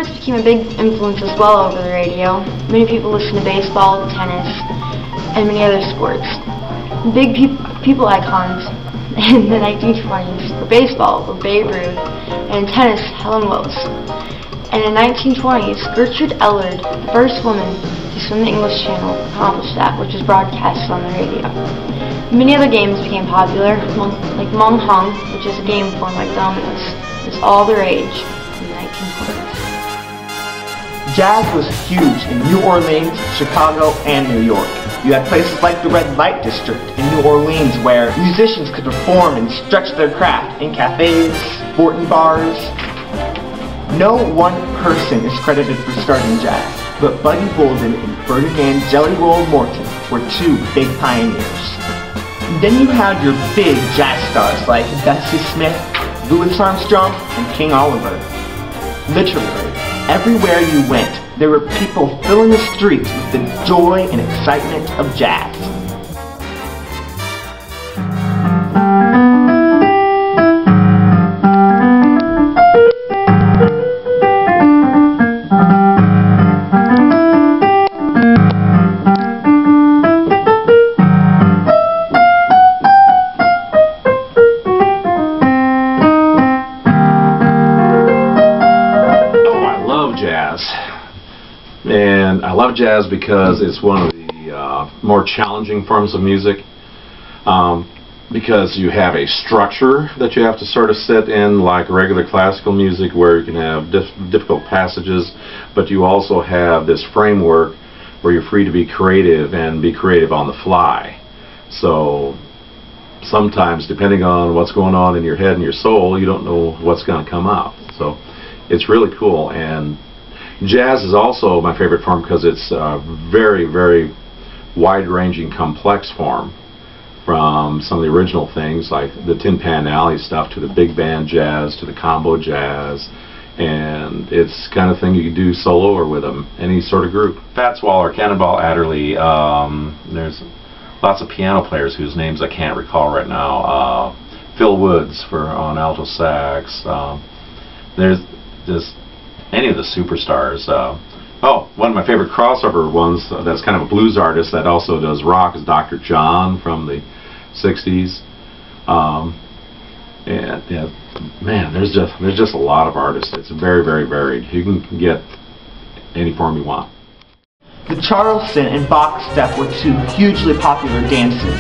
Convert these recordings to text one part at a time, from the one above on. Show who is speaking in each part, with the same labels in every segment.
Speaker 1: sports became a big influence as well over the radio. Many people listen to baseball, tennis, and many other sports. Big people icons in the 1920s for baseball were Babe Ruth, and in tennis, Helen Wills. And in the 1920s, Gertrude Ellard, the first woman to swim the English Channel, accomplished that, which was broadcast on the radio. Many other games became popular, like Mong Hong, which is a game form like dominoes. It was all the rage in the 1920s.
Speaker 2: Jazz was huge in New Orleans, Chicago, and New York. You had places like the Red Light District in New Orleans where musicians could perform and stretch their craft in cafes, sporting bars. No one person is credited for starting jazz, but Buddy Bolden and Ferdinand Jelly Roll Morton were two big pioneers. Then you had your big jazz stars like Bessie Smith, Louis Armstrong, and King Oliver. Literally, everywhere you went, there were people filling the streets with the joy and excitement of jazz.
Speaker 3: And I love jazz because it's one of the more challenging forms of music, because you have a structure that you have to sort of sit in like regular classical music where you can have difficult passages, but you also have this framework where you're free to be creative and be creative on the fly. So sometimes, depending on what's going on in your head and your soul, you don't know what's going to come out. So it's really cool. And jazz is also my favorite form because it's a very, very wide-ranging, complex form, from some of the original things like the Tin Pan Alley stuff to the big band jazz to the combo jazz, and it's the kind of thing you can do solo or with any sort of group. Fats Waller, Cannonball Adderley, there's lots of piano players whose names I can't recall right now. Phil Woods on alto sax. There's just any of the superstars. One of my favorite crossover ones that's kind of a blues artist that also does rock is Dr. John from the 60s. And yeah, man, there's just a lot of artists. It's very, very varied. You can get any form you want.
Speaker 2: The Charleston and box step were two hugely popular dances.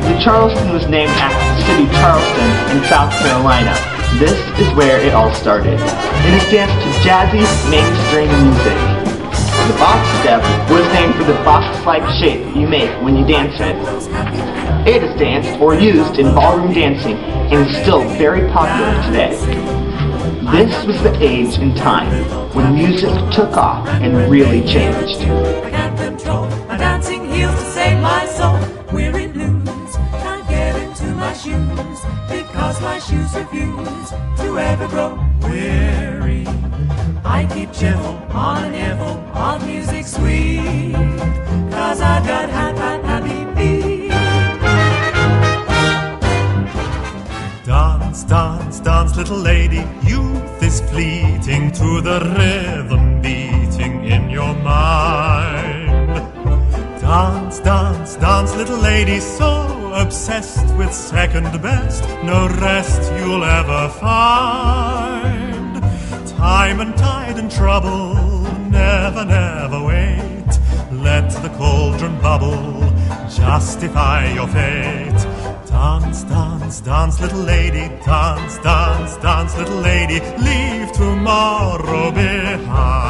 Speaker 2: The Charleston was named after the city Charleston in South Carolina. This is where it all started. It is danced to jazzy, mainstream music. The box step was named for the box-like shape you make when you dance it. It is danced or used in ballroom dancing and is still very popular today. This was the age and time when music took off and really changed.
Speaker 4: I can't control my dancing heels to save my soul. Weary blues, can't get into my shoes because my shoes refuse to ever grow weary. I keep cheerful on an earful of music sweet, cause I've got happy feet. Dance, dance, dance, little lady, youth is fleeting to the rhythm beating in your mind. Dance, dance, dance, little lady, so obsessed with second best, no rest you'll ever find. Time and tide and trouble, never, never wait. Let the cauldron bubble, justify your fate. Dance, dance, dance, little lady, dance, dance, dance, little lady, leave tomorrow behind.